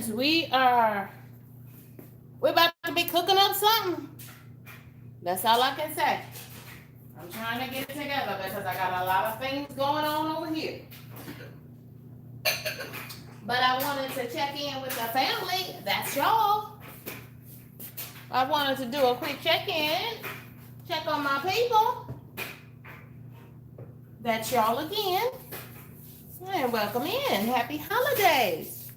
friends, we're about to be cooking up something. That's all I can say. I'm trying to get it together because I got a lot of things going on over here. But I wanted to check in with the family. That's y'all. I wanted to do a quick check-in. Check on my people. That's y'all again. And welcome in. Happy holidays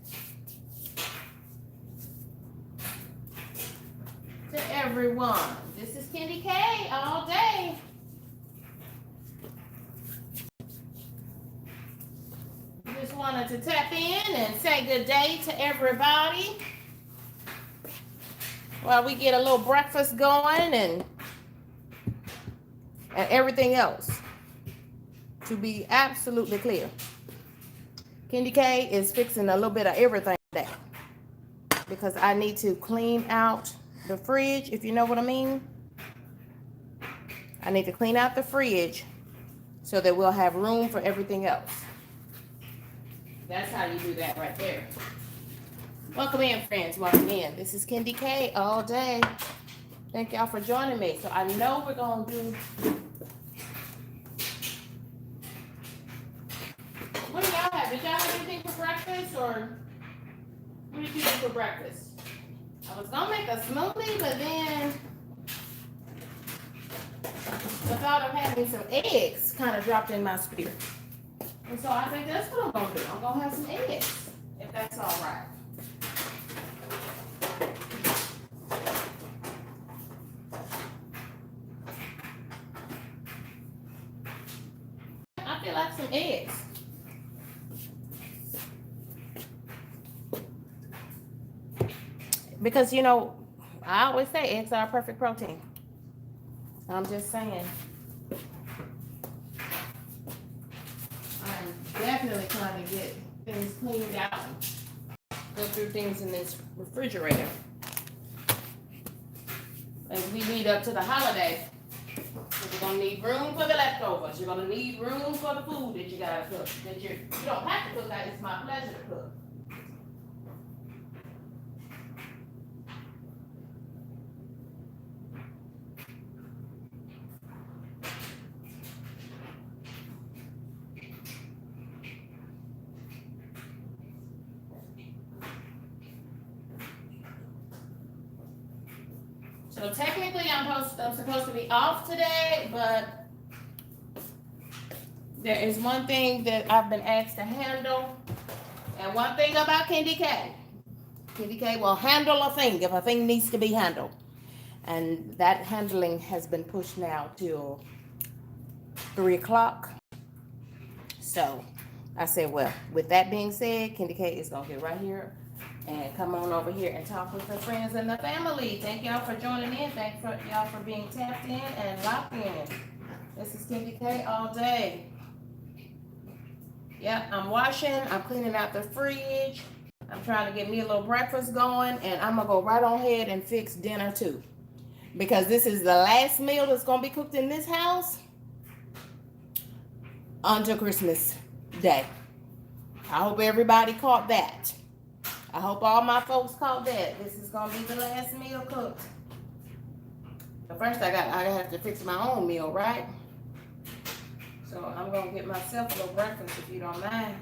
to everyone. This is KendyK all day. Just wanted to tap in and say good day to everybody while we get a little breakfast going and everything else. To be absolutely clear, KendyK is fixing a little bit of everything today because I need to clean out the fridge, if you know what I mean. I need to clean out the fridge so that we'll have room for everything else. That's how you do that right there. Welcome in, friends. Welcome in. This is KendyK all day. Thank y'all for joining me. So I know we're going to do... What do y'all have? Did y'all have anything for breakfast, or what did you do for breakfast? I was going to make a smoothie, but then the thought of having some eggs kind of dropped in my spirit. And so I think that's what I'm going to do. I'm going to have some eggs, if that's all right. I feel like some eggs. Because, you know, I always say eggs are perfect protein. I'm just saying. I'm definitely trying to get things cleaned out. Go through things in this refrigerator as we lead up to the holiday. You're going to need room for the leftovers. You're going to need room for the food that you got to cook. That you don't have to cook. It's my pleasure to cook. So technically I'm supposed to be off today, but there is one thing that I've been asked to handle. And one thing about KendyK will handle a thing if a thing needs to be handled. And that handling has been pushed now till 3 o'clock. So I said, well, with that being said, KendyK is going to get right here and come on over here and talk with the friends and the family. Thank y'all for joining in. Thank y'all for being tapped in and locked in. This is KendyK all day. Yep, I'm washing. I'm cleaning out the fridge. I'm trying to get me a little breakfast going. And I'm going to go right on ahead and fix dinner too. Because this is the last meal that's going to be cooked in this house until Christmas Day. I hope everybody caught that. I hope all my folks caught that. This is going to be the last meal cooked. But first, I have to fix my own meal, right? So I'm going to get myself a little breakfast if you don't mind.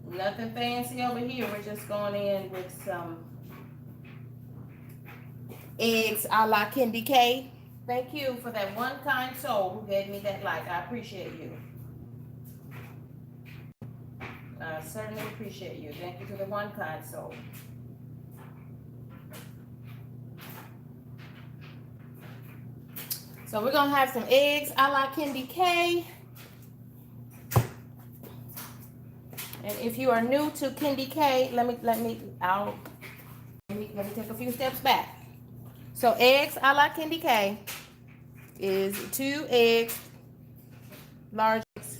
Nothing fancy over here. We're just going in with some eggs a la KendyK. Thank you for that one kind soul who gave me that like. I appreciate you. I certainly appreciate you. Thank you to the one kind soul. So we're gonna have some eggs a la KendyK. And if you are new to KendyK, let me take a few steps back. So eggs a la KendyK is 2 eggs, large eggs.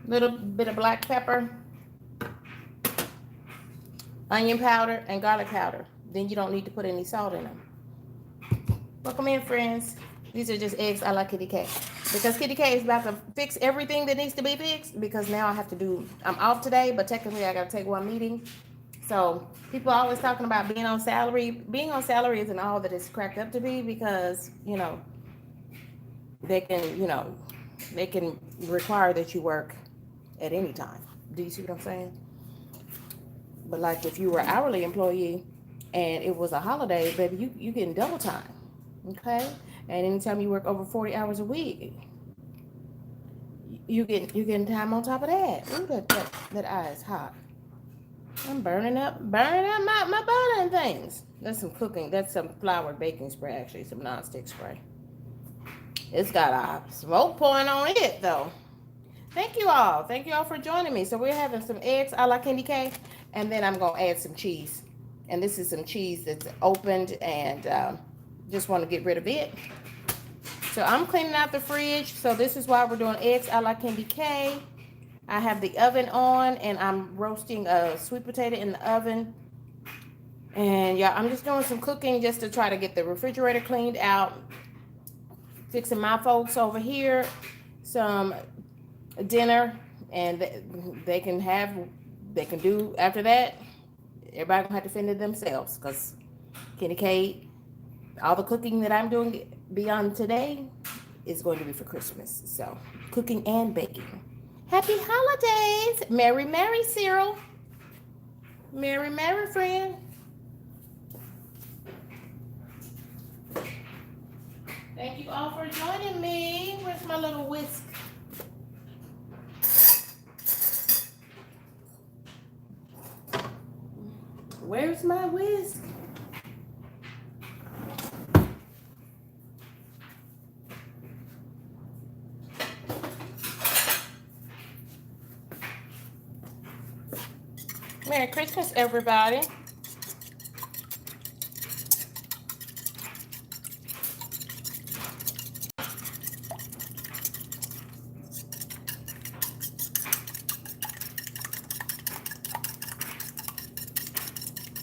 Little bit of black pepper, onion powder, and garlic powder. Then you don't need to put any salt in them. Welcome in, friends. These are just eggs I like KendyK. Because KendyK is about to fix everything that needs to be fixed. Because now I have to do, I'm off today, but technically I got to take one meeting. So people are always talking about being on salary. Being on salary isn't all that it's cracked up to be because, they can require that you work at any time. Do you see what I'm saying? But like if you were an hourly employee and it was a holiday, baby, you getting double time. Okay? And anytime you work over 40 hours a week, you getting time on top of that. Ooh, that eye is hot. I'm burning up my burning things. That's some cooking. That's some flour baking spray, actually, some nonstick spray. It's got a smoke pouring on it though. Thank you all. Thank you all for joining me. So we're having some eggs a la KendyK, and then I'm gonna add some cheese. And this is some cheese that's opened and just want to get rid of it. So I'm cleaning out the fridge. So this is why we're doing eggs a la KendyK. I have the oven on and I'm roasting a sweet potato in the oven. And yeah, I'm just doing some cooking just to try to get the refrigerator cleaned out. Fixing my folks over here some dinner, and they can do after that. Everybody gonna have to fend it themselves because KendyK, all the cooking that I'm doing beyond today is going to be for Christmas. So cooking and baking. Happy holidays. Merry, Merry, Cyril. Merry, Merry, friend. Thank you all for joining me. Where's my little whisk? Where's my whisk? Merry Christmas, everybody.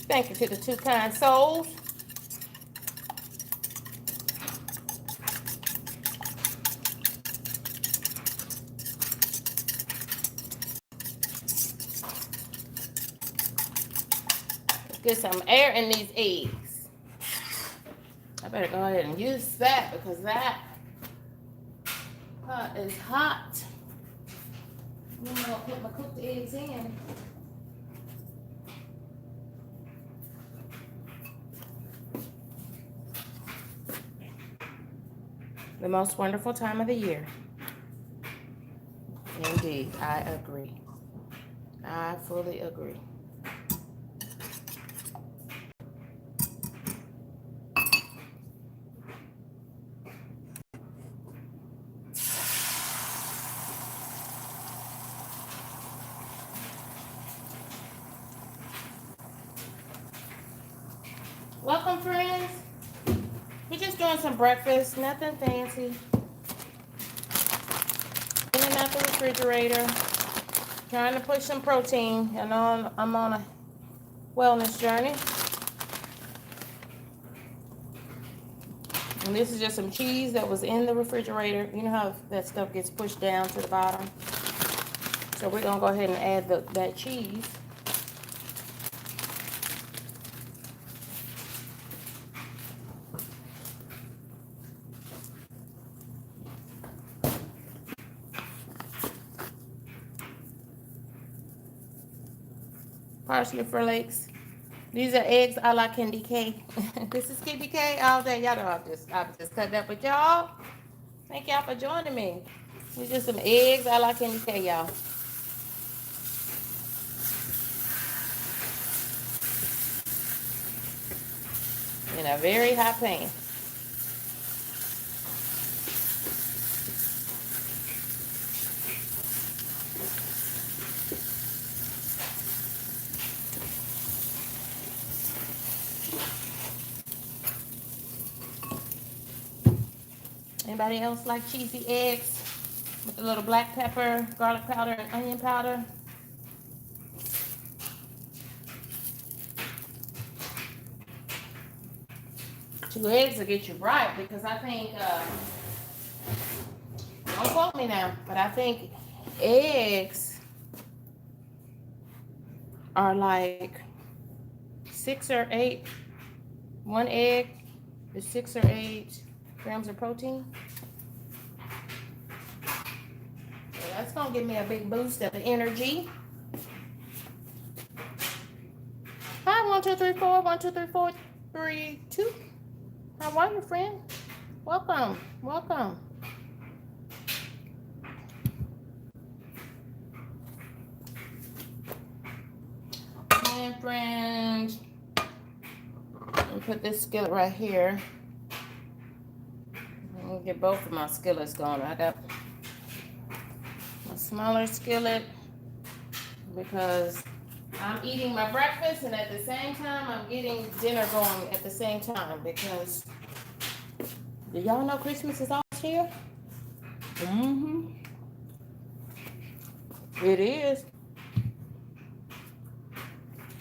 Thank you to the two kind souls. Get some air in these eggs. I better go ahead and use that because that pot is hot. I'm gonna put my cooked eggs in. The most wonderful time of the year. Indeed, I agree. I fully agree. Welcome, friends. We're just doing some breakfast, nothing fancy. In and out the refrigerator. Trying to push some protein. I know I'm on a wellness journey. And this is just some cheese that was in the refrigerator. You know how that stuff gets pushed down to the bottom? So we're going to go ahead and add that cheese. Parsley flakes. These are eggs a la KendyK. This is KendyK all day. Y'all know I've just cut up with y'all. Thank y'all for joining me. These are some eggs a la KendyK, y'all. In a very hot pan. Anybody else like cheesy eggs with a little black pepper, garlic powder, and onion powder? 2 eggs will get you right, because I think, don't quote me now, but I think eggs are like 6 or 8. 1 egg is 6 or 8 grams of protein. So that's gonna give me a big boost of energy. Hi, 1 2 3 4 1 2 3 4 3 2. How are you, friend? Welcome, welcome. And friends, I'm put this skillet right here. I'm gonna get both of my skillets going. I got a smaller skillet because I'm eating my breakfast, and at the same time I'm getting dinner going at the same time, because do y'all know Christmas is almost here? It is.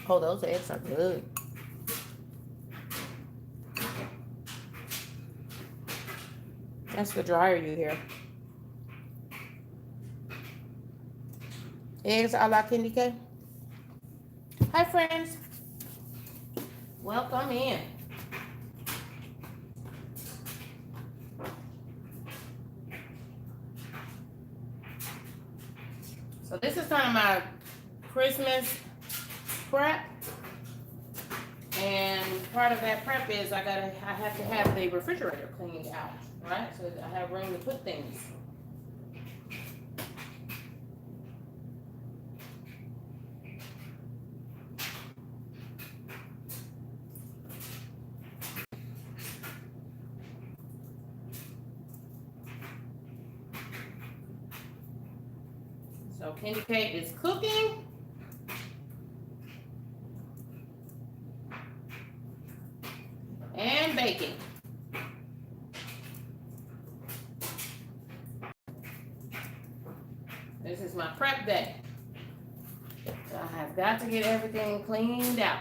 Oh, those eggs are good. That's the dryer you hear. Eggs a la KendyK. Hi, friends. Welcome in. So this is kind of my Christmas prep. And part of that prep is I have to have the refrigerator cleaned out, right? So I have room to put things. So KendyK is cooking. And baking. This is my prep day. So I have got to get everything cleaned out.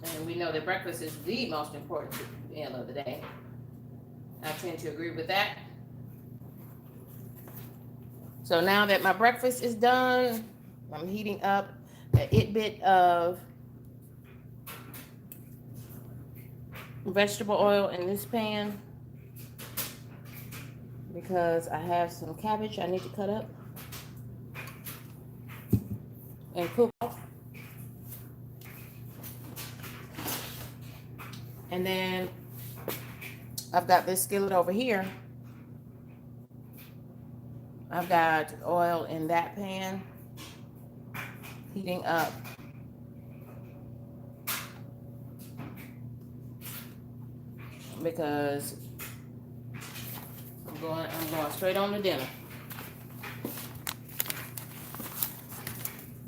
And we know that breakfast is the most important meal of the day. I tend to agree with that. So now that my breakfast is done, I'm heating up a bit of vegetable oil in this pan, because I have some cabbage I need to cut up and cook off. And then I've got this skillet over here. I've got oil in that pan heating up. Because I'm going straight on to dinner.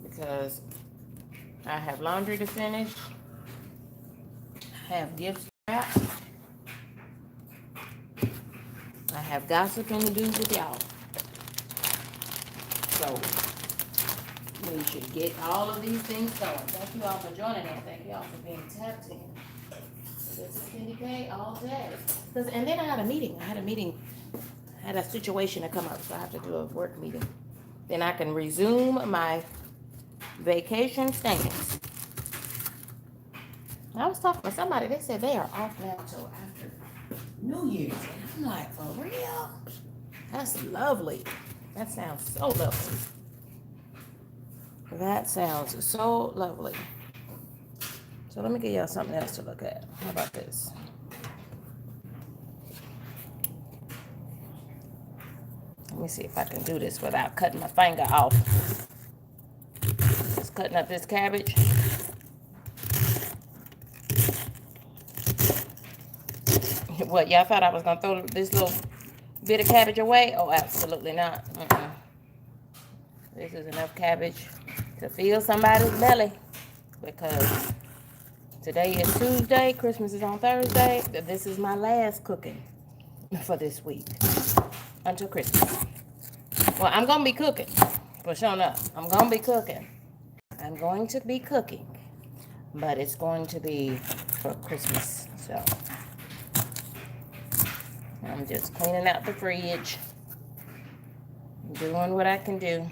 Because I have laundry to finish. I have gifts to wrap. I have gossiping to do with y'all. So we should get all of these things going. Thank you all for joining in. Thank you all for being tapped in. This is KendyK all day. And then I had a meeting. I had a situation to come up, so I have to do a work meeting. Then I can resume my vacation stance. I was talking to somebody. They said they are off now till after New Year's. And I'm like, for real? That's lovely. That sounds so lovely. That sounds so lovely. So let me give y'all something else to look at. How about this? Let me see if I can do this without cutting my finger off. Just cutting up this cabbage. What, y'all thought I was going to throw this little bit of cabbage away? Oh, absolutely not. This is enough cabbage to fill somebody's belly, because today is Tuesday, Christmas is on Thursday. This is my last cooking for this week until Christmas. Well, I'm going to be cooking. For sure up. I'm going to be cooking. I'm going to be cooking. But it's going to be for Christmas. So I'm just cleaning out the fridge. Doing what I can do.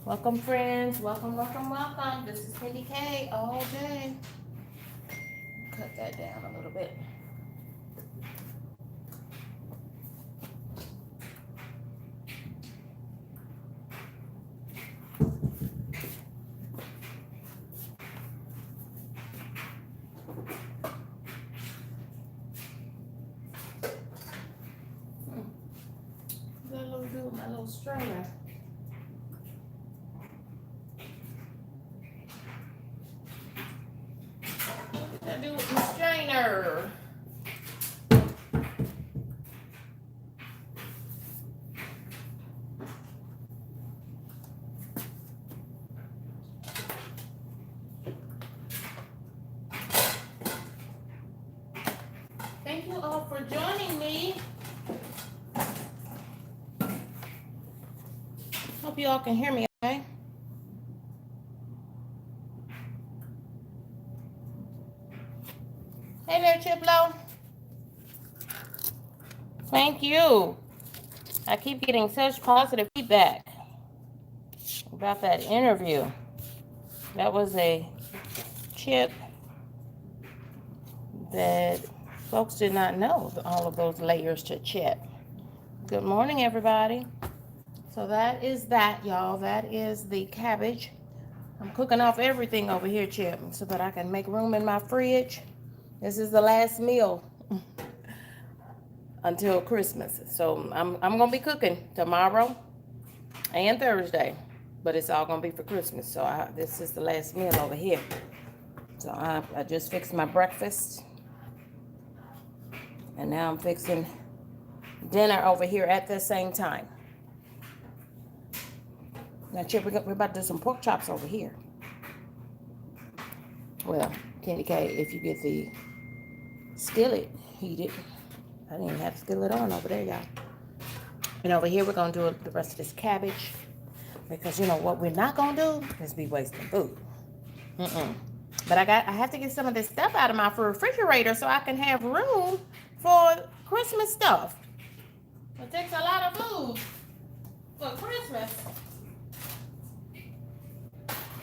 Welcome, friends. Welcome, welcome, welcome. This is KendyK all day. Cut that down a little bit. What did I do with my little strainer? What did I do with my strainer? Thank you all for joining me. Hope you all can hear me, okay? Hey there, Chiplo. Thank you. I keep getting such positive feedback about that interview. That was a chip that folks did not know all of those layers to chip. Good morning, everybody. So that is that, y'all. That is the cabbage. I'm cooking off everything over here, Chip, so that I can make room in my fridge. This is the last meal until Christmas. So I'm gonna be cooking tomorrow and Thursday, but it's all gonna be for Christmas. So this is the last meal over here. So I just fixed my breakfast, and now I'm fixing dinner over here at the same time. Now, Chip, we're about to do some pork chops over here. Well, KendyK, if you get the skillet heated. I didn't even have the skillet on over there, y'all. And over here, we're going to do the rest of this cabbage. Because, you know, what we're not going to do is be wasting food. But I have to get some of this stuff out of my refrigerator so I can have room for Christmas stuff. It takes a lot of food for Christmas.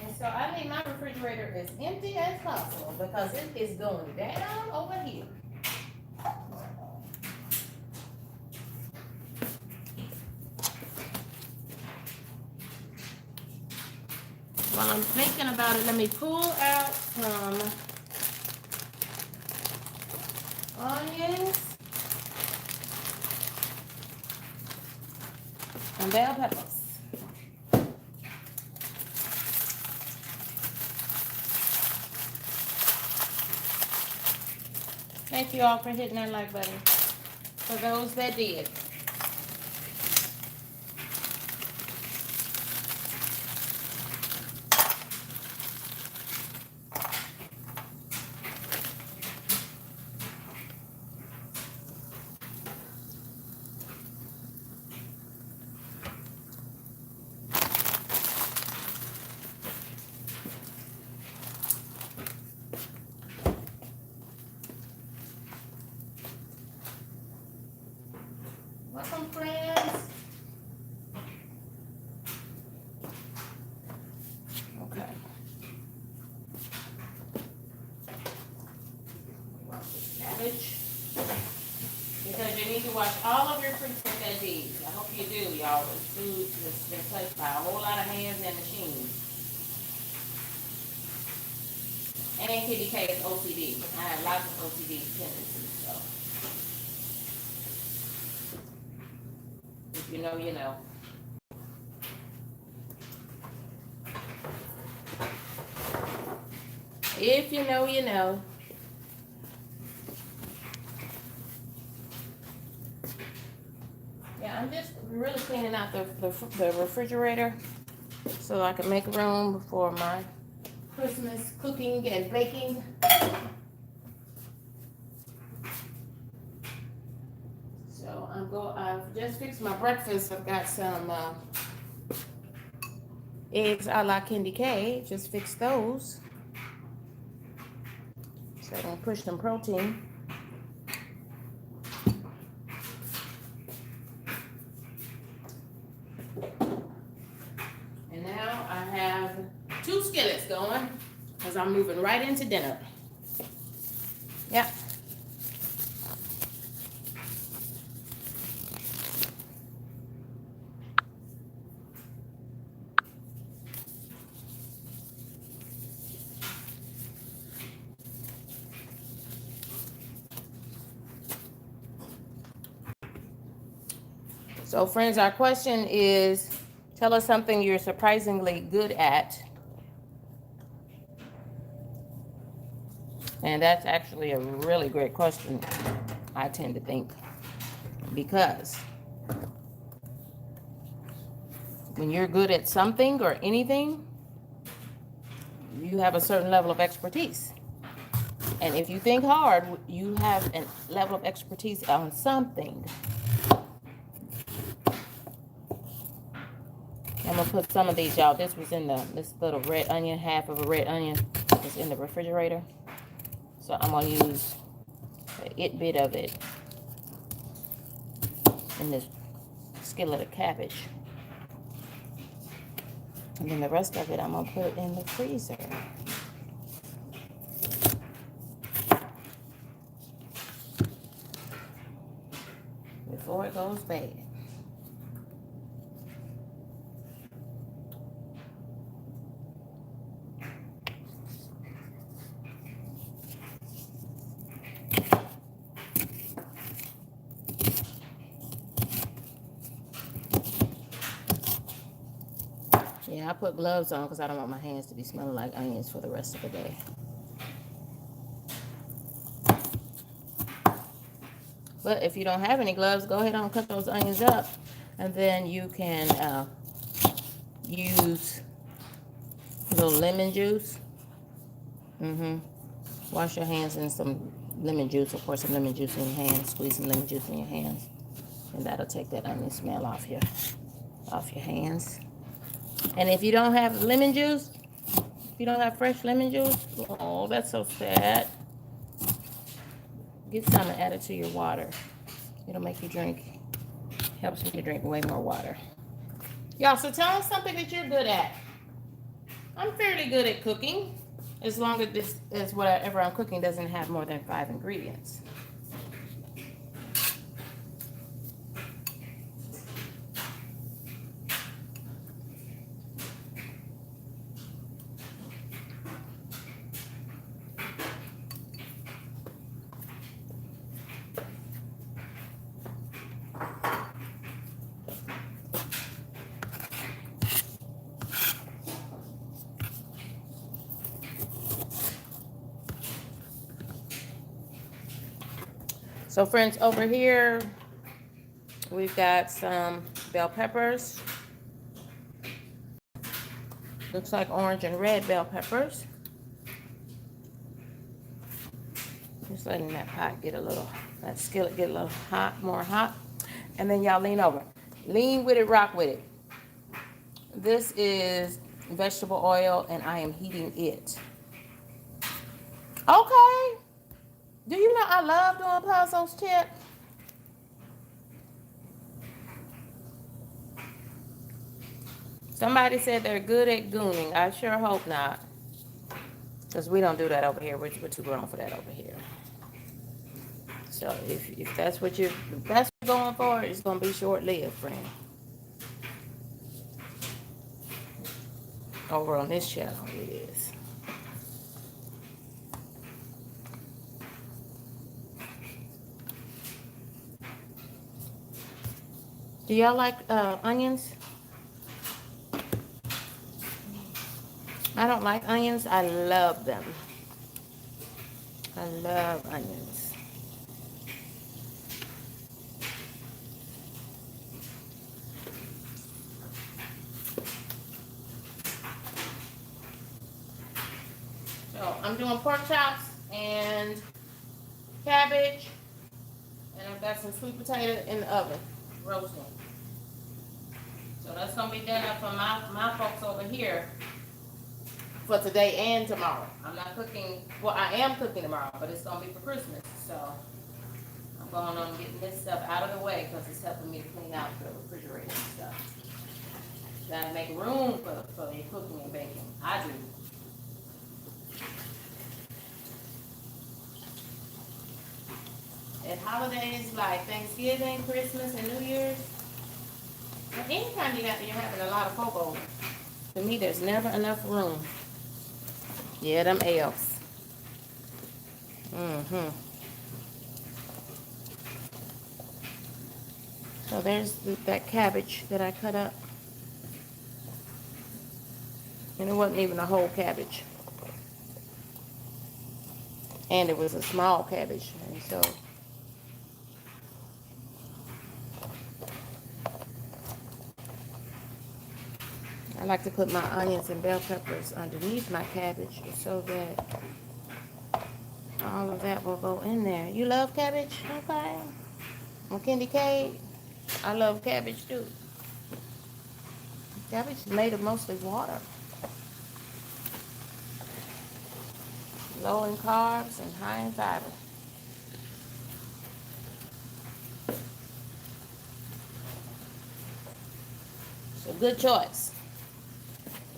And so I need my refrigerator as empty as possible because it is going down over here. While I'm thinking about it, let me pull out some onions and bell peppers. Thank you all for hitting that like button. For those that did. Welcome, friends. Okay. Cabbage. Because you need to wash all of your fruits and veggies. I hope you do, y'all. This food has been touched by a whole lot of hands and machines. And KendyK is OCD. I have lots of OCD tendencies, so. If you know, you know. If you know, you know. Yeah, I'm just really cleaning out the refrigerator so I can make room for my Christmas cooking and baking. So I've just fixed my breakfast. I've got some eggs a la KendyK. Just fixed those. So I'm gonna push some protein. And now I have 2 skillets going because I'm moving right into dinner. Yep. So friends, our question is, tell us something you're surprisingly good at. And that's actually a really great question, I tend to think. Because when you're good at something or anything, you have a certain level of expertise. And if you think hard, you have a level of expertise on something. I'm gonna put some of these, y'all. This was in this little red onion, half of a red onion is in the refrigerator. So I'm gonna use the bit of it in this skillet of cabbage. And then the rest of it, I'm gonna put in the freezer. Before it goes bad. Yeah, I put gloves on because I don't want my hands to be smelling like onions for the rest of the day. But if you don't have any gloves, go ahead and cut those onions up. And then you can use a little lemon juice. Wash your hands in some lemon juice, or pour some lemon juice in your hands. Squeeze some lemon juice in your hands. And that'll take that onion smell off your hands. And if you don't have lemon juice, if you don't have fresh lemon juice, oh, that's so sad. Get some and add it to your water. It'll make you drink, helps you to drink way more water. Y'all, so tell us something that you're good at. I'm fairly good at cooking, as long as whatever I'm cooking doesn't have more than 5 ingredients. So friends, over here, we've got some bell peppers. Looks like orange and red bell peppers. Just letting that pot get that skillet get a little hot, more hot. And then y'all lean over. Lean with it, rock with it. This is vegetable oil and I am heating it. Okay. Do you know I love doing puzzles, Chip? Somebody said they're good at gooning. I sure hope not. Because we don't do that over here. We're too grown for that over here. So if that's what you're going for, it's going to be short-lived, friend. Over on this channel, it is. Do y'all like onions? I don't like onions. I love them. I love onions. So I'm doing pork chops and cabbage. And I've got some sweet potato in the oven, roasting. So that's gonna be dinner for my folks over here for today and tomorrow. I'm not cooking, well, I am cooking tomorrow, but it's gonna be for Christmas. So I'm going on getting this stuff out of the way because it's helping me to clean out the refrigerator and stuff. Gotta make room for your cooking and baking. I do. At holidays like Thanksgiving, Christmas, and New Year's, or anytime you're having a lot of folk over, to me there's never enough room. Yeah, them elves. Mm-hmm. So there's that cabbage that I cut up. And it wasn't even a whole cabbage. And it was a small cabbage. And so I like to put my onions and bell peppers underneath my cabbage so that all of that will go in there. You love cabbage? Okay. Well, KendyK, I love cabbage too. Cabbage is made of mostly water. Low in carbs and high in fiber. It's a good choice.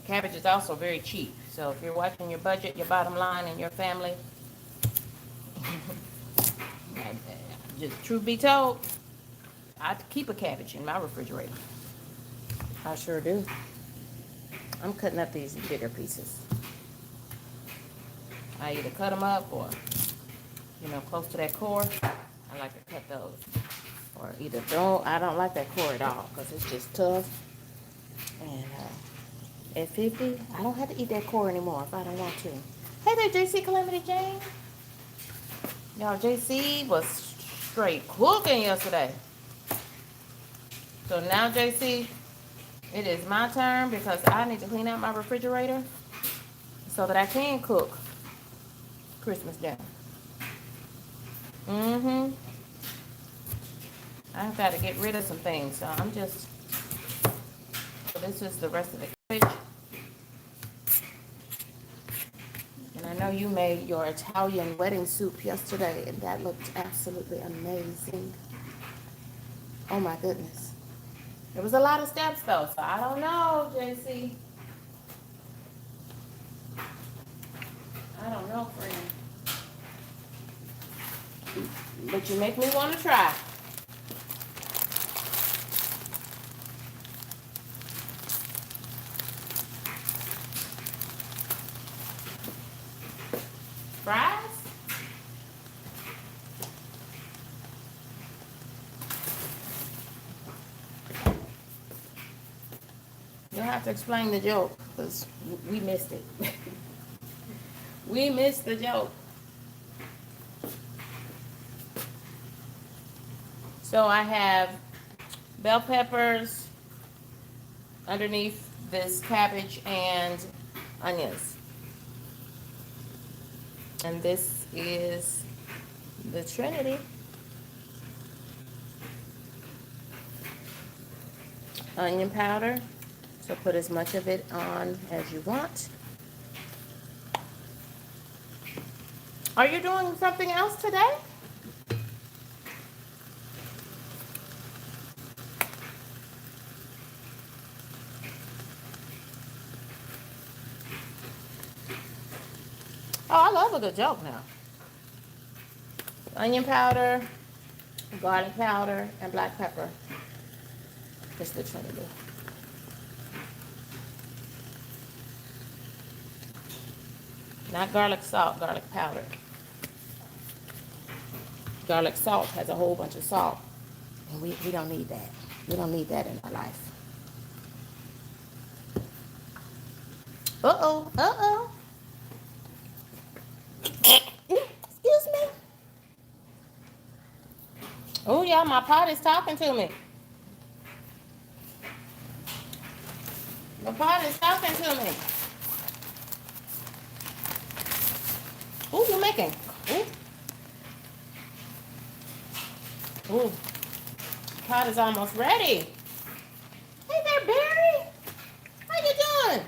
Cabbage is also very cheap. So if you're watching your budget, your bottom line, and your family, just truth be told, I keep a cabbage in my refrigerator. I sure do. I'm cutting up these bigger pieces. I either cut them up or, close to that core. I like to cut those. Or either I don't like that core at all because it's just tough. And at 50, I don't have to eat that core anymore if I don't want to. Hey there, JC Calamity Jane. Y'all, JC was straight cooking yesterday. So now, JC, it is my turn because I need to clean out my refrigerator so that I can cook Christmas dinner. I've got to get rid of some things. So this is the rest of the cabbage. And I know you made your Italian wedding soup yesterday, and that looked absolutely amazing. Oh my goodness. There was a lot of steps though, so I don't know, JC. I don't know, friend. But you make me want to try. Fries? You'll have to explain the joke because we missed it. We missed the joke. So I have bell peppers underneath this cabbage and onions. And this is the Trinity. Onion powder. So put as much of it on as you want. Are you doing something else today? Oh, I love a good joke now. Onion powder, garlic powder, and black pepper. It's the Trinity. Not garlic salt, garlic powder. Garlic salt has a whole bunch of salt. And we don't need that. We don't need that in our life. Uh-oh, uh-oh. Excuse me. Oh, yeah, my pot is talking to me. My pot is talking to me. Ooh, you're making. Ooh. Ooh, pot is almost ready. Hey there, Barry. How you doing?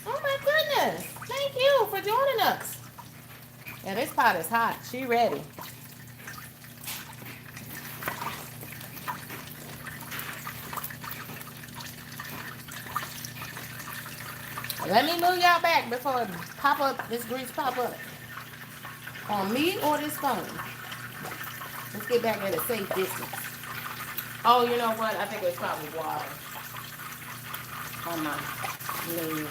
Oh my goodness. Thank you for joining us. Yeah, this pot is hot. She ready. Let me move y'all back before it pop up, this grease pop up on me or this phone. Let's get back at a safe distance. Oh, you know what? I think it's probably water on my knees.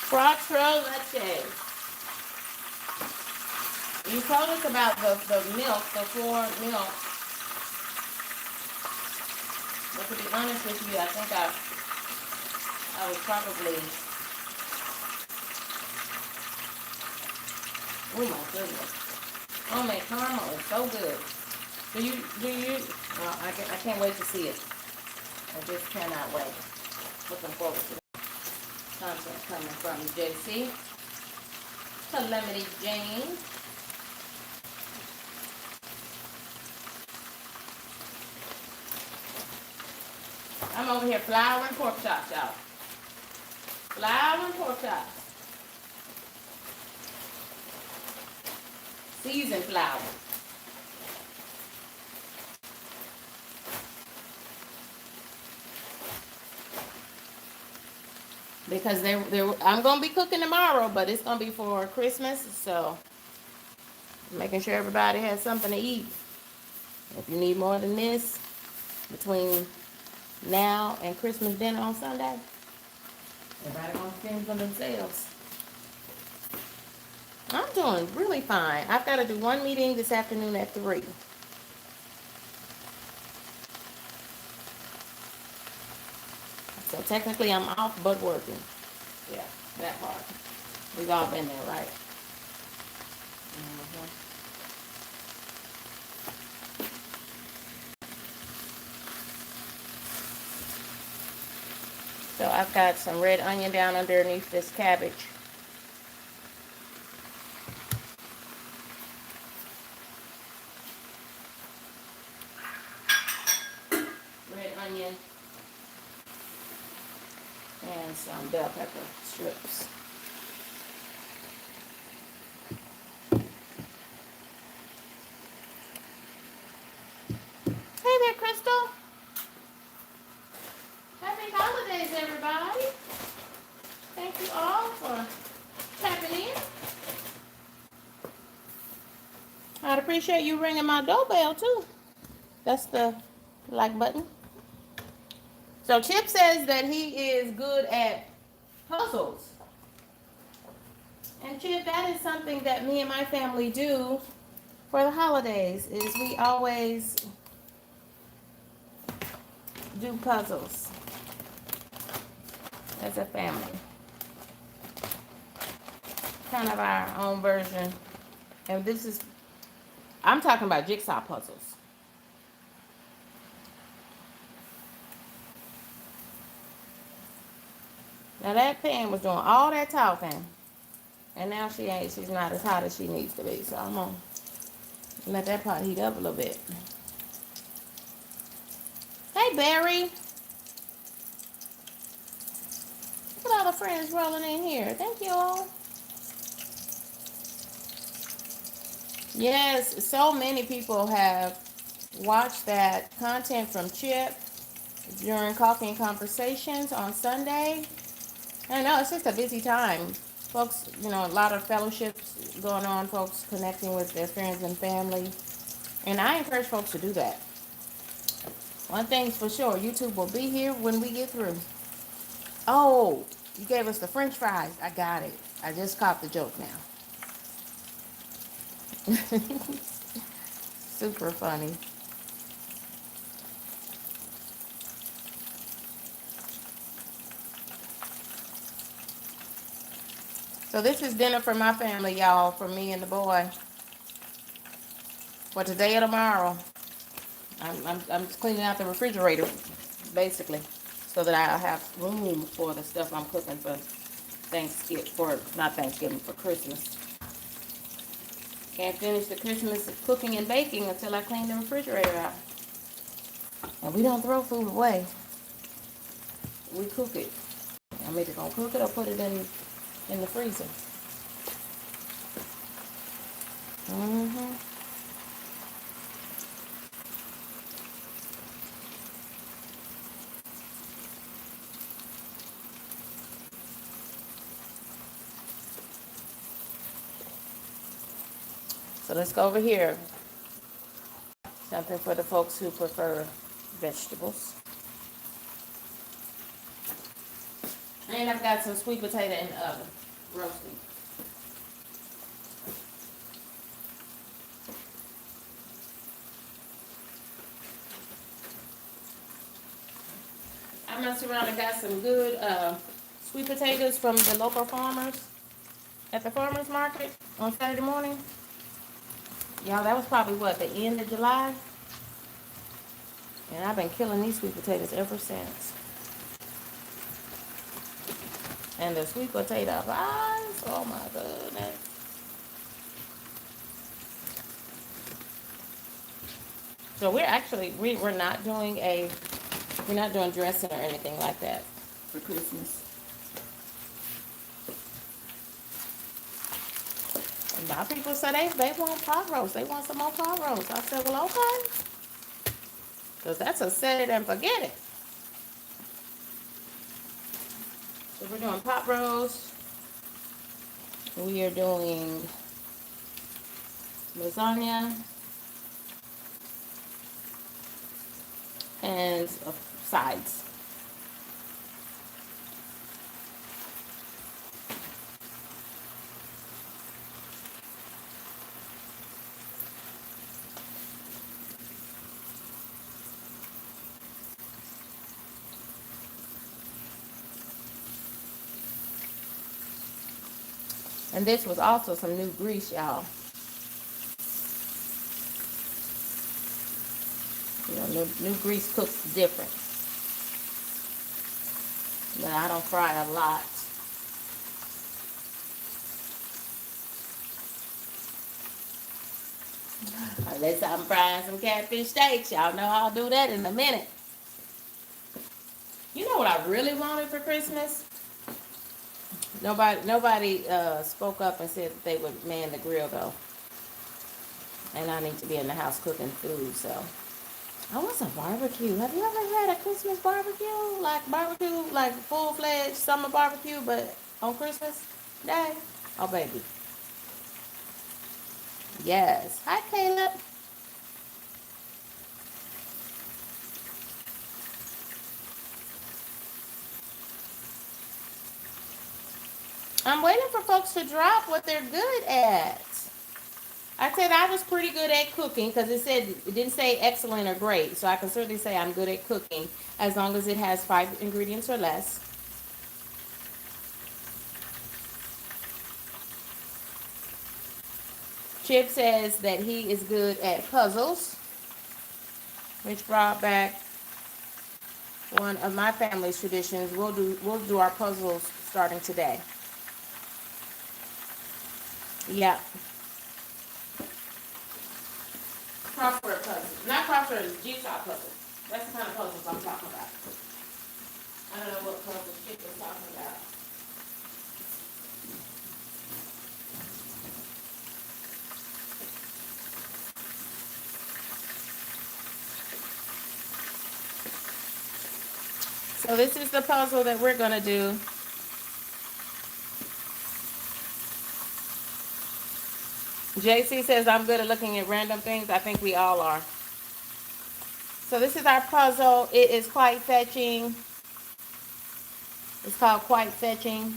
Quattro latte. You told us about the milk, the floor milk. But to be honest with you, I think I was probably, oh my goodness. Homemade caramel is so good. Well, I can't wait to see it. I just cannot wait. Looking forward to the content coming from JC. Calamity Jane. I'm over here flouring pork chops, y'all. Flouring pork chops. Seasoned flour. Because I'm gonna be cooking tomorrow, but it's gonna be for Christmas, so making sure everybody has something to eat. If you need more than this between now and Christmas dinner on Sunday, everybody gonna spend for themselves. I'm doing really fine. I've got to do one meeting this afternoon at 3. So technically I'm off but working. Yeah, that part. We've all been there, right? Mm-hmm. So I've got some red onion down underneath this cabbage. Red onion and some bell pepper strips. Hey there, Crystal. Happy holidays, everybody. Thank you all for tapping in. I'd appreciate you ringing my doorbell, too. That's the like button. So Chip says that he is good at puzzles. And Chip, that is something that me and my family do for the holidays, is we always do puzzles as a family. Kind of our own version. And I'm talking about jigsaw puzzles. Now that pan was doing all that talking, and now she's not as hot as she needs to be. So I'm gonna let that pot heat up a little bit. Hey Barry, look at all the friends rolling in here. Thank you all. Yes, so many people have watched that content from Chip during Coffee and Conversations on Sunday. I know it's just a busy time. Folks, a lot of fellowships going on, folks connecting with their friends and family. And I encourage folks to do that. One thing's for sure, YouTube will be here when we get through. Oh, you gave us the French fries. I got it. I just caught the joke now. Super funny. So this is dinner for my family, y'all, for me and the boy. For today or tomorrow. I'm just cleaning out the refrigerator, basically, so that I'll have room for the stuff I'm cooking for Thanksgiving, for Christmas. Can't finish the Christmas cooking and baking until I clean the refrigerator out. And we don't throw food away. We cook it. I'm either gonna cook it or put it in the freezer. So let's go over here. Something for the folks who prefer vegetables. And I've got some sweet potato in the oven, roasting. I messed around and got some good sweet potatoes from the local farmers at the farmers market on Saturday morning. Y'all, that was probably what, the end of July? And I've been killing these sweet potatoes ever since. And the sweet potato pies, oh my goodness. So we're not doing dressing or anything like that for Christmas. A lot of people say they want pot roast. They want some more pot roast. I said, well, okay. Because that's a set it and forget it. So we're doing pot roast. We are doing lasagna. And sides. And this was also some new grease, y'all. You know, new grease cooks different. But I don't fry a lot. Unless I'm frying some catfish steaks. Y'all know I'll do that in a minute. You know what I really wanted for Christmas? Nobody spoke up and said that they would man the grill, though. And I need to be in the house cooking food, so. I want some barbecue. Have you ever had a Christmas barbecue? Like full-fledged summer barbecue, but on Christmas Day? Oh, baby. Yes. Hi, Caleb. I'm waiting for folks to drop what they're good at. I said I was pretty good at cooking because it didn't say excellent or great. So I can certainly say I'm good at cooking as long as it has 5 ingredients or less. Chip says that he is good at puzzles, which brought back one of my family's traditions. We'll do our puzzles starting today. Yeah. Crossword puzzles. Not crossword, jigsaw puzzles. That's the kind of puzzles I'm talking about. I don't know what puzzles Chip is talking about. So this is the puzzle that we're going to do. JC says I'm good at looking at random things. I think we all are. So this is our puzzle. It is quite fetching. It's called Quite Fetching.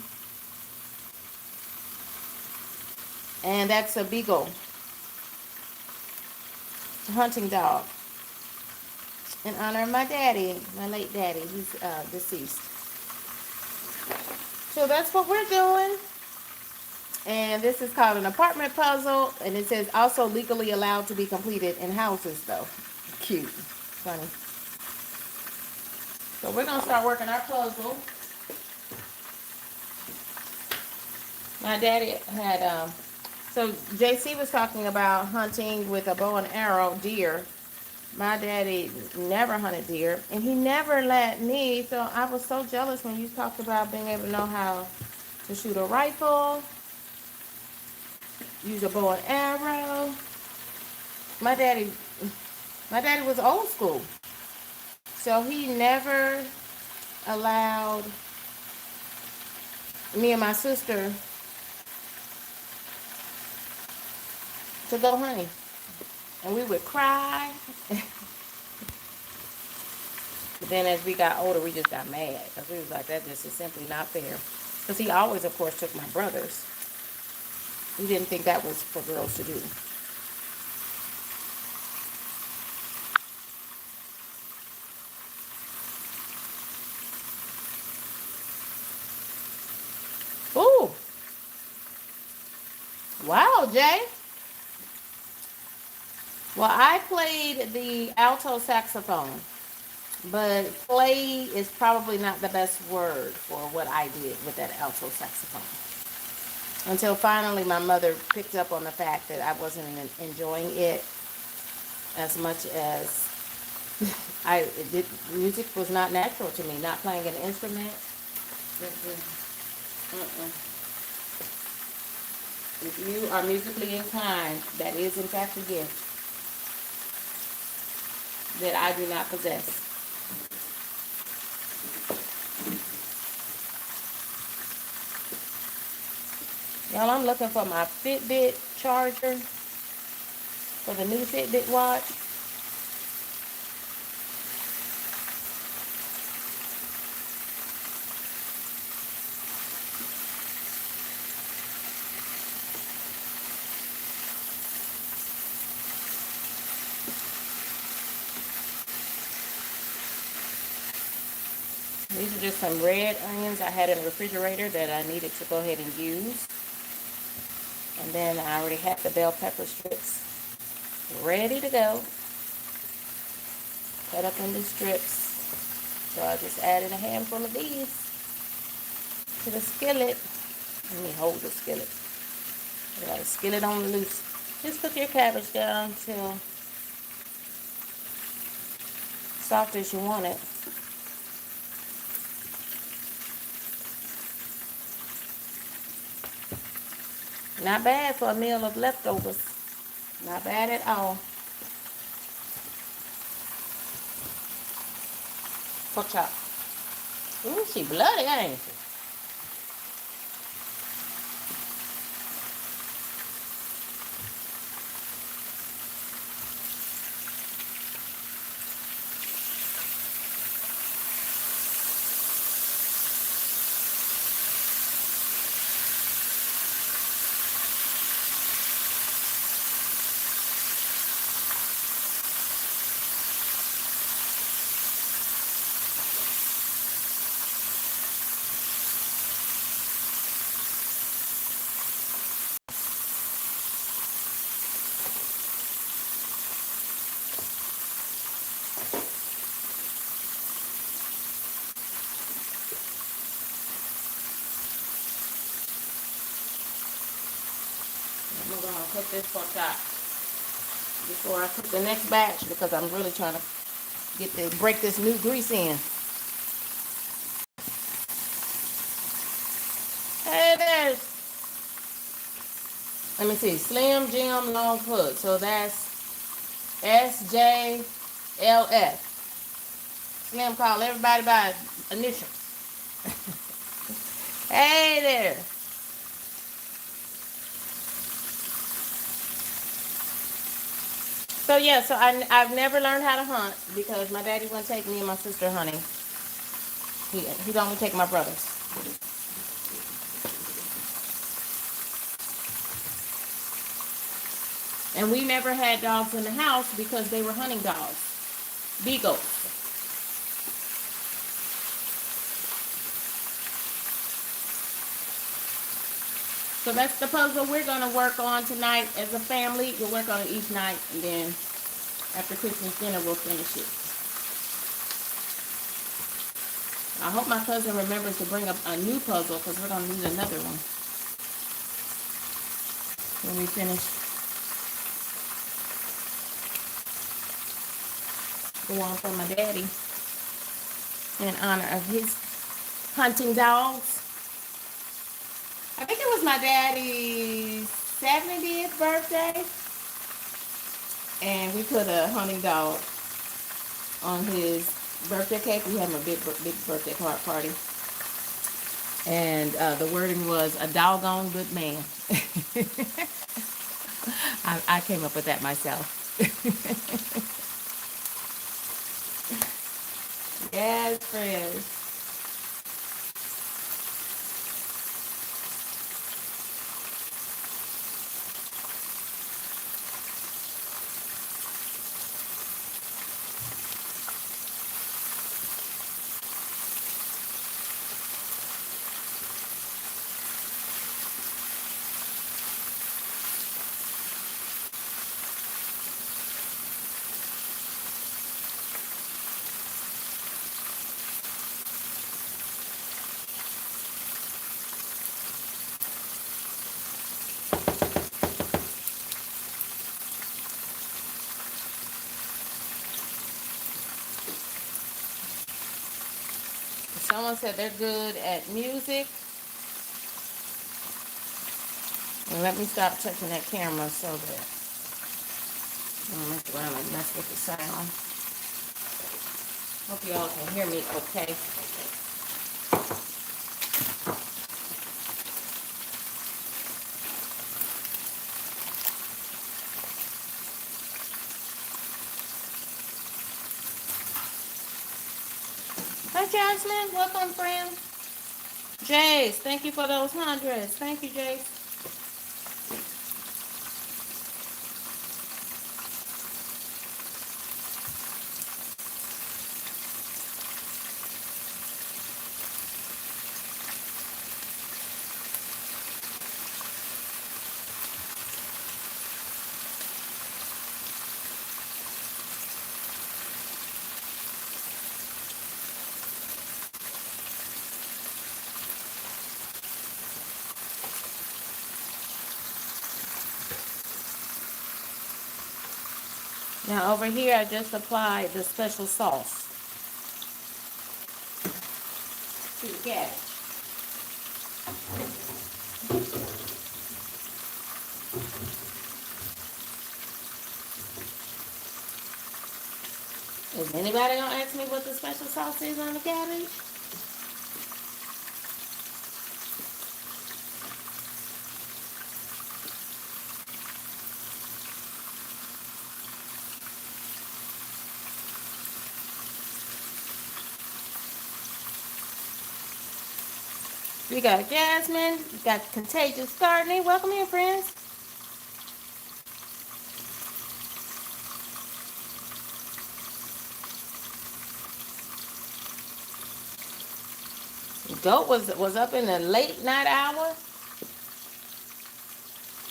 And that's a beagle. A hunting dog. In honor of my daddy, my late daddy. He's deceased. So that's what we're doing. And this is called an apartment puzzle. And it says also legally allowed to be completed in houses, though. Cute. Funny. So we're going to start working our puzzle. My daddy had, so JC was talking about hunting with a bow and arrow deer. My daddy never hunted deer, and he never let me, so I was so jealous when you talked about being able to know how to shoot a rifle, use a bow and arrow. My daddy, my daddy was old school, so he never allowed me and my sister to go hunting, and we would cry. But then as we got older, we just got mad because we was like, that just is simply not fair. Because he always, of course, took my brothers. We didn't think that was for girls to do. Ooh. Wow, Jay. Well, I played the alto saxophone, but play is probably not the best word for what I did with that alto saxophone. Until finally my mother picked up on the fact that I wasn't enjoying it as much as music was not natural to me, not playing an instrument. If you are musically inclined, that is in fact a gift that I do not possess. Y'all, I'm looking for my Fitbit charger for the new Fitbit watch. These are just some red onions I had in the refrigerator that I needed to go ahead and use. And then I already had the bell pepper strips ready to go. Cut up into strips. So I just added a handful of these to the skillet. Let me hold the skillet. You got a skillet on the loose. Just cook your cabbage down till soft as you want it. Not bad for a meal of leftovers. Not bad at all. Pork chop. Ooh, she bloody, ain't she? I'm going to cook this pork chop before I cook the next batch because I'm really trying to break this new grease in. Hey, there's, let me see, Slim Jim Long Hood. So that's SJLF. Slim call everybody by initials. Hey there. So yeah, so I've never learned how to hunt because my daddy wouldn't take me and my sister hunting. He'd only take my brothers. And we never had dogs in the house because they were hunting dogs. Beagles. So that's the puzzle we're going to work on tonight as a family. We'll work on it each night, and then after Christmas dinner, we'll finish it. I hope my cousin remembers to bring up a new puzzle, because we're going to need another one when we finish the one for my daddy in honor of his hunting dogs. I think it was my daddy's 70th birthday, and we put a hunting dog on his birthday cake. We had him a big birthday party, and the wording was "a doggone good man." I came up with that myself. Yes, friends. Someone said they're good at music. And let me stop touching that camera so that I don't mess around and mess with the sound. Hope you all can hear me okay. Hi, Jasmine. Welcome, friend. Jace, thank you for those hundreds. Thank you, Jace. Now over here, I just applied the special sauce to the cabbage. Is anybody gonna ask me what the special sauce is on the cabbage? We got Jasmine, we got Contagious Gardening. Welcome in, friends. Goat was up in the late night hour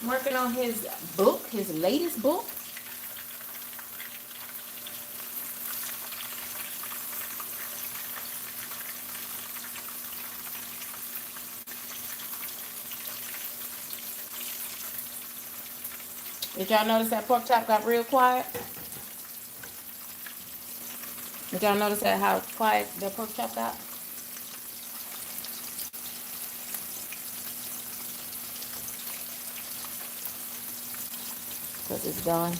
working on his book, his latest book. Did y'all notice that pork chop got real quiet? Did y'all notice that how quiet the pork chop got? Because it's done.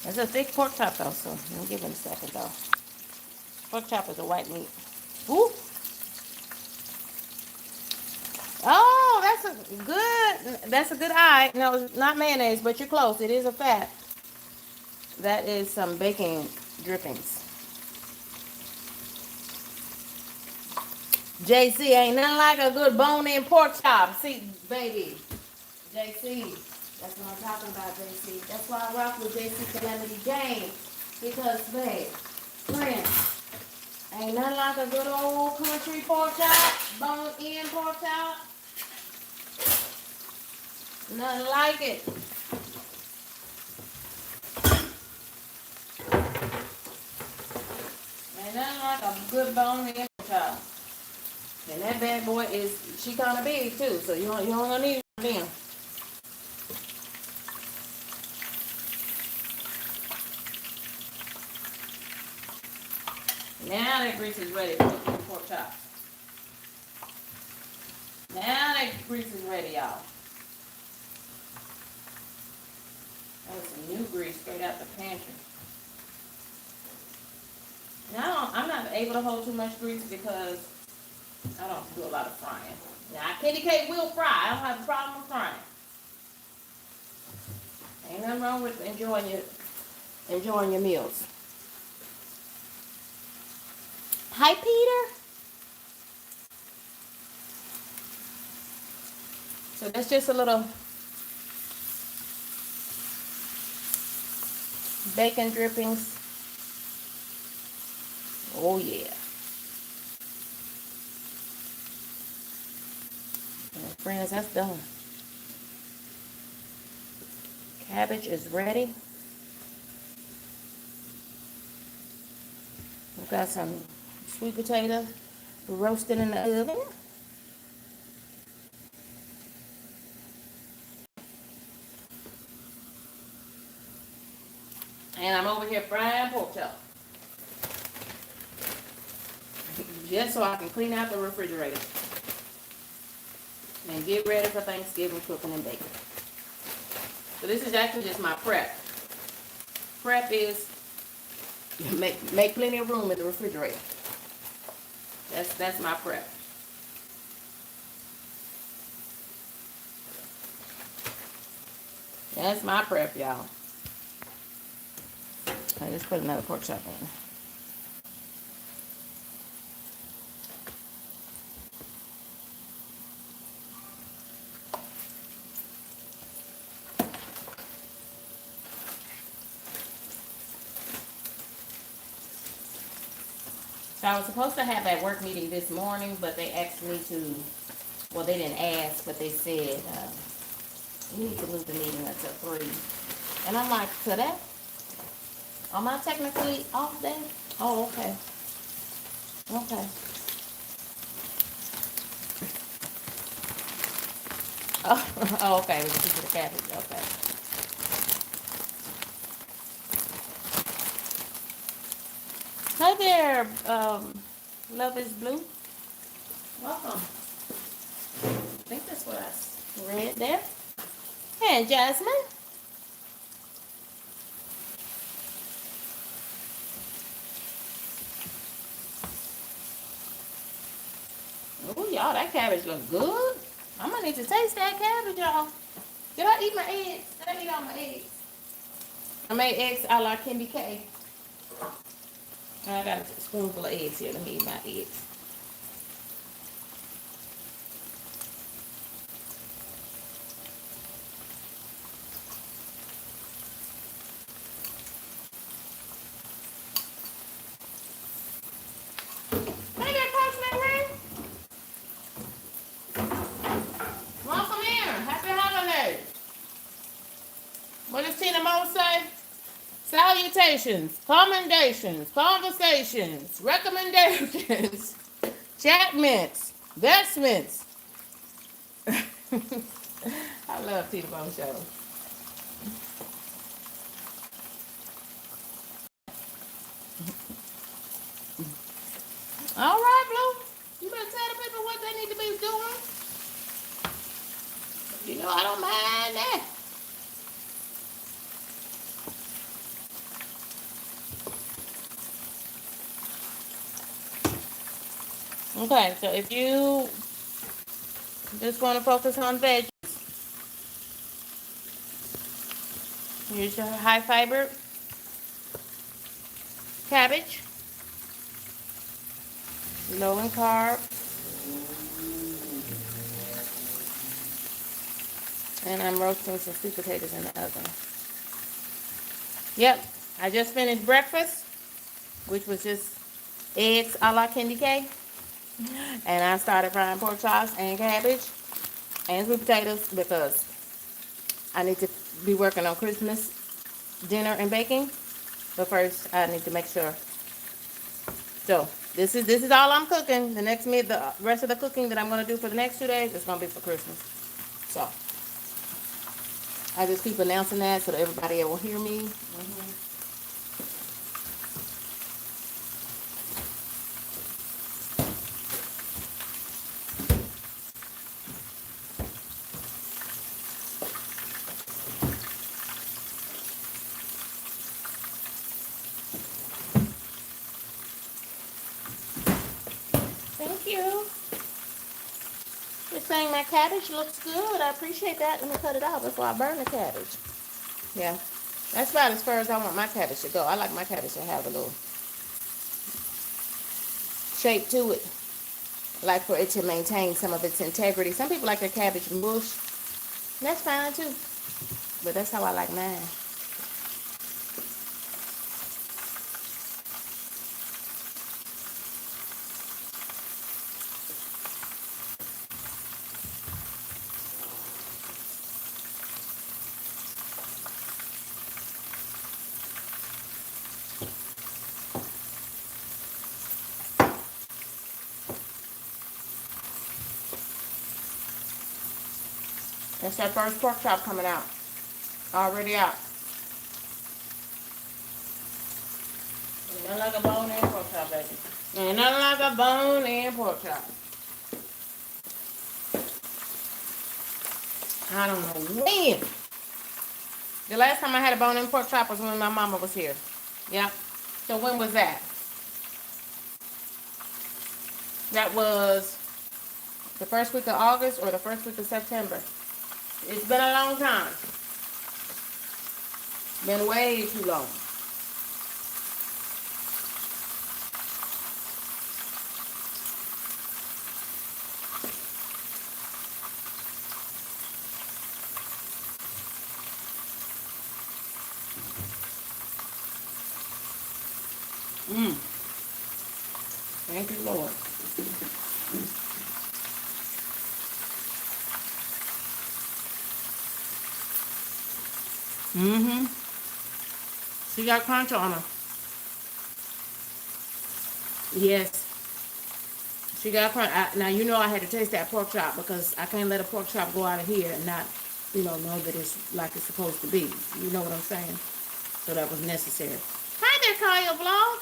It's a thick pork chop though, so I'll give it a second though. Pork chop is a white meat. Ooh. Oh, that's a good eye. No, it's not mayonnaise, but you're close. It is a fat. That is some bacon drippings. JC, ain't nothing like a good bone-in pork chop. See, baby. JC, that's what I'm talking about, JC. That's why I rock with JC Calamity Jane. Because, babe, friends, ain't nothing like a good old country pork chop, bone-in pork chop. Nothing like it. Ain't nothing like a good bone in child. And that bad boy is, she kind of big too, so you don't gonna need them. Now that grease is ready for the pork chops. Now that grease is ready, y'all. That was some new grease straight out the pantry. Now I'm not able to hold too much grease because I don't do a lot of frying. Now KendyK will fry. I don't have a problem with frying. Ain't nothing wrong with enjoying your meals. Hi, Peter. So that's just a little bacon drippings. Oh yeah. And friends, that's done. Cabbage is ready. We've got some sweet potatoes roasted in the oven. And I'm over here frying pork chop. Just so I can clean out the refrigerator. And get ready for Thanksgiving cooking and baking. So this is actually just my prep. Prep is make plenty of room in the refrigerator. That's my prep. That's my prep, y'all. I just put another pork chop in. So I was supposed to have that work meeting this morning, but they asked me to, well, they didn't ask, but they said, you need to move the meeting until 3. And I'm like, today? Am I technically off day? Oh, okay. Okay. Oh, okay. We can keep the cabbage. Okay. Hi there, Love is Blue. Welcome. I think that's what I read there. Hey, Jasmine. Oh, y'all, that cabbage look good. I'm gonna need to taste that cabbage, y'all. Did I eat my eggs? Did I eat all my eggs? I made eggs a la KendyK. I got a spoonful of eggs here. Let me eat my eggs. Hey there, Cosmic Ring. Welcome in. Happy holidays. What does Tina Mo say? Salutations, commendations, conversations, recommendations, chatments, vestments. I love Tina Mo show. All right, Blue. You better tell the people what they need to be doing. You know I don't mind that. Okay, so if you just want to focus on veggies, use your high fiber cabbage, low in carb, and I'm roasting some sweet potatoes in the oven. Yep, I just finished breakfast, which was just eggs a la KendyK, and I started frying pork chops and cabbage and sweet potatoes because I need to be working on Christmas dinner and baking. But first, I need to make sure. So this is all I'm cooking. The rest of the cooking that I'm gonna do for the next 2 days is gonna be for Christmas. So I just keep announcing that so that everybody will hear me. Thank you. You're saying my cabbage looks good. I appreciate that. Let me cut it out before I burn the cabbage. Yeah, that's about as far as I want my cabbage to go. I like my cabbage to have a little shape to it. I like for it to maintain some of its integrity. Some people like their cabbage mush. That's fine too. But that's how I like mine. That's that first pork chop coming out. Already out. Ain't nothing like a bone-in pork chop, baby. Ain't nothing like a bone-in pork chop. I don't know when. The last time I had a bone-in pork chop was when my mama was here. Yeah. So when was that? That was the first week of August or the first week of September. It's been a long time. Been way too long. Thank you, Lord. She got crunch on her. Yes. She got crunch. Now, you know I had to taste that pork chop because I can't let a pork chop go out of here and not, know that it's like it's supposed to be. You know what I'm saying? So that was necessary. Hi there, Kyle Vlog.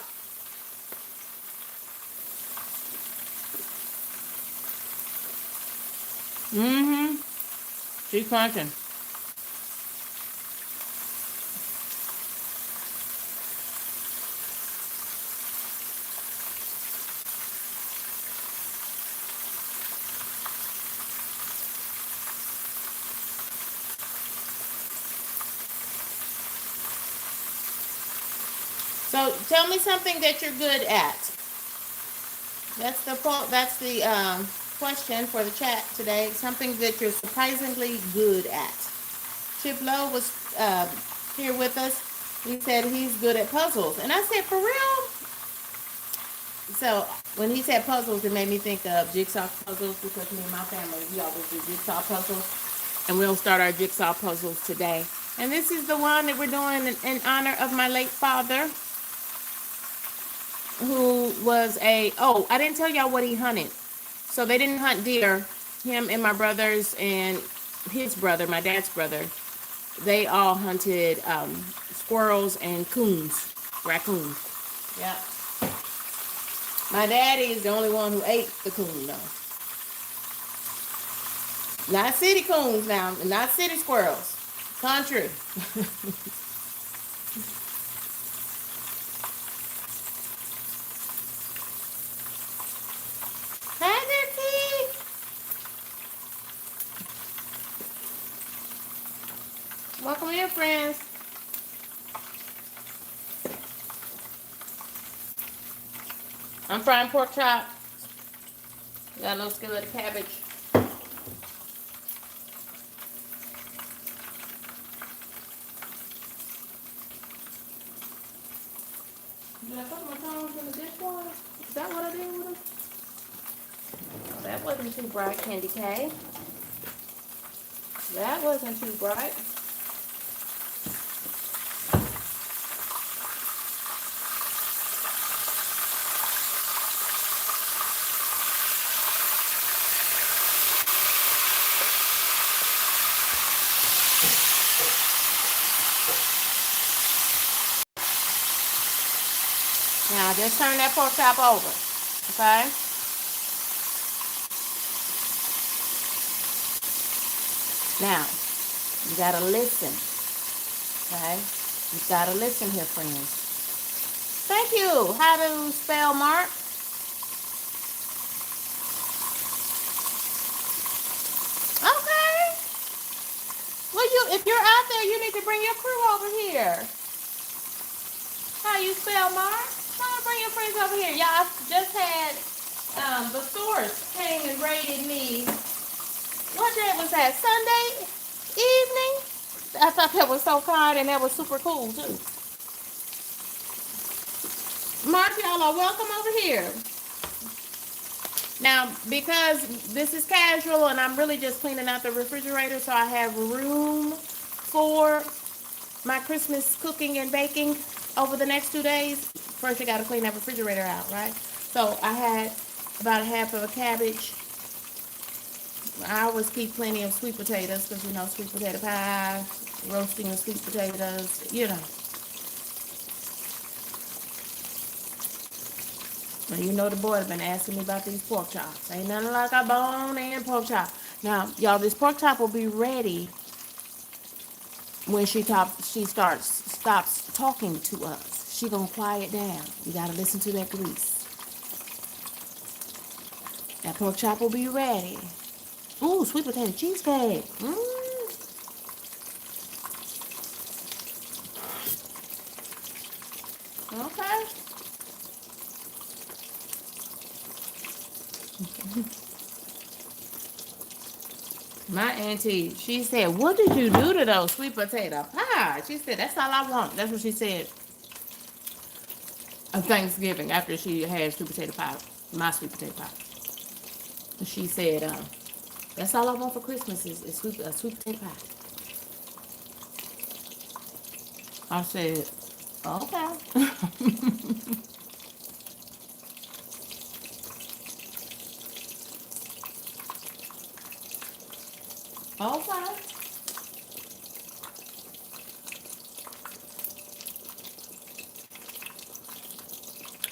She's crunching. So tell me something that you're good at. That's the question for the chat today. Something that you're surprisingly good at. Chip Lowe was here with us. He said he's good at puzzles, and I said, for real? So when he said puzzles, it made me think of jigsaw puzzles because me and my family, we always do jigsaw puzzles, and we'll start our jigsaw puzzles today. And this is the one that we're doing in honor of my late father, who was I didn't tell y'all what he hunted. So they didn't hunt deer. Him and my brothers and his brother, my dad's brother, they all hunted squirrels and raccoons. Yeah. My daddy is the only one who ate the coon, though. Not city coons now, not city squirrels. Country. Hi there, Keith. Welcome in, friends. I'm frying pork chop. Got a little skillet of cabbage. Did I put my tongs in the dishwater? Is that what I did with them? Oh, that wasn't too bright, KendyK. That wasn't too bright. Now just turn that pork chop over, okay? Now, you gotta listen, okay? You gotta listen here, friends. Thank you. How to spell Mark? Okay. Well, if you're out there, you need to bring your crew over here. How you spell Mark? Come on, bring your friends over here. Y'all just had the source came and raided me. What day was that? Sunday evening? I thought that was so kind and that was super cool too. Mark, y'all are welcome over here. Now, because this is casual and I'm really just cleaning out the refrigerator so I have room for my Christmas cooking and baking over the next 2 days. First, you got to clean that refrigerator out, right? So I had about a half of a cabbage. I always keep plenty of sweet potatoes because, you know, sweet potato pie, roasting the sweet potatoes, you know. Well, you know the boy has been asking me about these pork chops. Ain't nothing like a bone and pork chop. Now, y'all, this pork chop will be ready when she stops talking to us. She gonna quiet down. You gotta listen to that grease. That pork chop will be ready. Ooh, sweet potato cheesecake. Okay. My auntie, she said, "What did you do to those sweet potato pie?" She said, "That's all I want." That's what she said on Thanksgiving after she had sweet potato pie, my sweet potato pie. She said, "That's all I want for Christmas is sweet potato pie." I said, "Okay." Okay.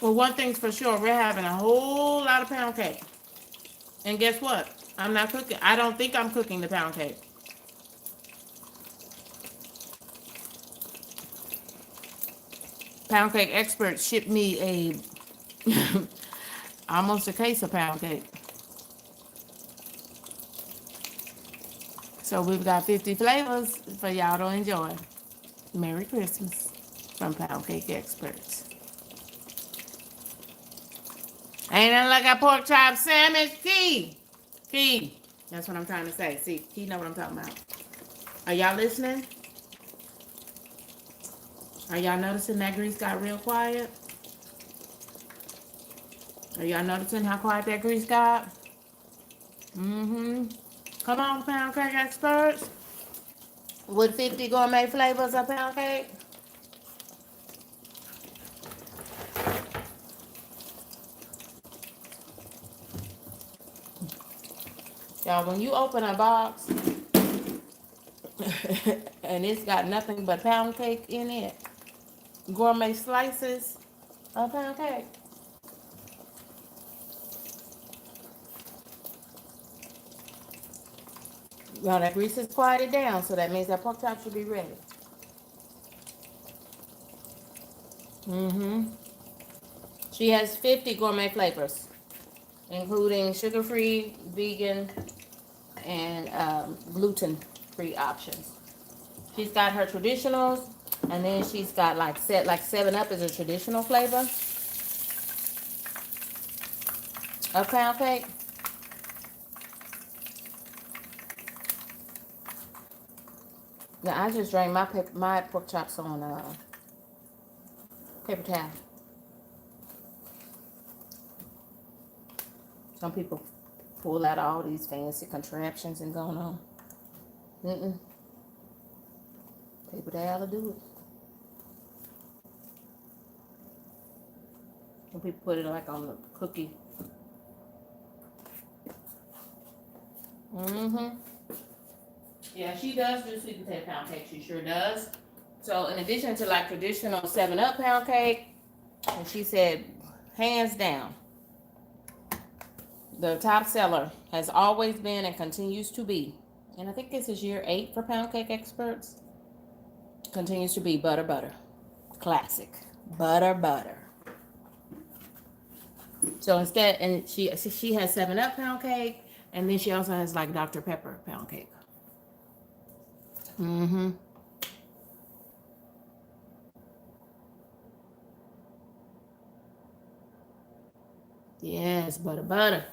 Well, one thing's for sure, we're having a whole lot of pound cake. And guess what? I'm not cooking. I don't think I'm cooking the pound cake. Pound cake experts shipped me a almost a case of pound cake. So we've got 50 flavors for y'all to enjoy. Merry Christmas from Pound Cake Experts. Ain't nothing like a pork chop sandwich. Key. That's what I'm trying to say. See, Key know what I'm talking about. Are y'all listening? Are y'all noticing that grease got real quiet? Are y'all noticing how quiet that grease got? Come on, Pound Cake Experts. With 50 gourmet flavors of pound cake. Y'all, when you open a box and it's got nothing but pound cake in it, gourmet slices of pound cake. Y'all, that grease is quieted down, so that means that pork chop should be ready. She has 50 gourmet flavors, including sugar-free, vegan, and gluten-free options. She's got her traditionals, and then she's got like 7-Up is a traditional flavor of pound cake. Now I just drained my pork chops on paper towel. Some people pull out all these fancy contraptions and going on. Paper towel will do it. Some people put it like on the cookie. Yeah, she does do sweet potato pound cake. She sure does. So in addition to like traditional 7-Up pound cake, And she said, hands down, the top seller has always been and continues to be, and I think this is year 8 for pound cake experts, continues to be butter butter. Classic. Butter butter. So instead, and she has 7-Up pound cake, and then she also has like Dr. Pepper pound cake. Mm-hmm. Yes, butter butter.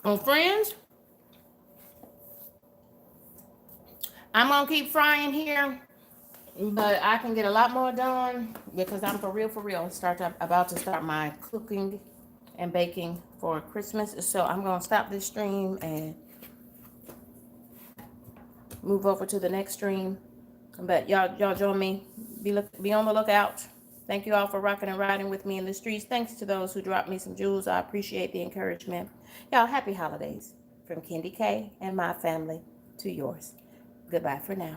Well, friends, I'm gonna keep frying here, but I can get a lot more done because I'm for real, about to start my cooking and baking for Christmas. So I'm gonna stop this stream and move over to the next stream. But y'all join me. Be on the lookout. Thank you all for rocking and riding with me in the streets. Thanks to those who dropped me some jewels. I appreciate the encouragement. Y'all, happy holidays from KendyK and my family to yours. Goodbye for now.